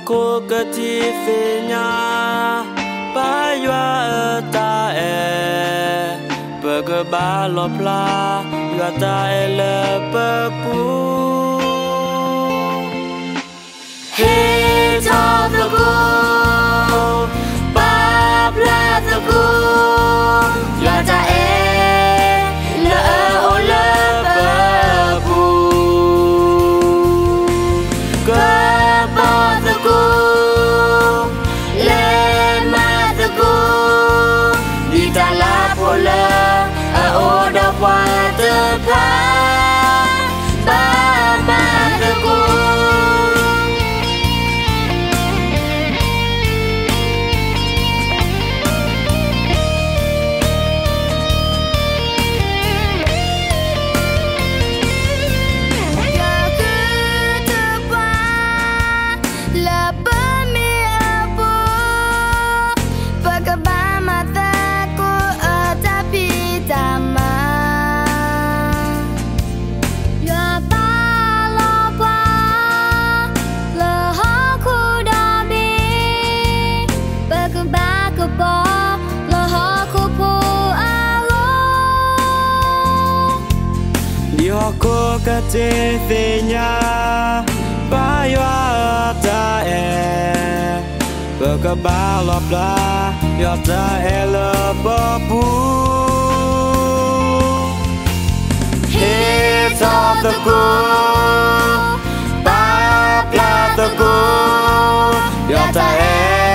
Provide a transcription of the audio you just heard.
cô cơ chi phê nhà ba yoa ta e bơ cơ ba lọp la yoa ta e le bơ pu hey ta the go ba bla the go yoa ta e le o le bơ pu cô cả chế về nhà ba yoa ta e bơ cả ba lọp la yoa ta e le bơ pu hey ta the go ba bla the go yoa ta e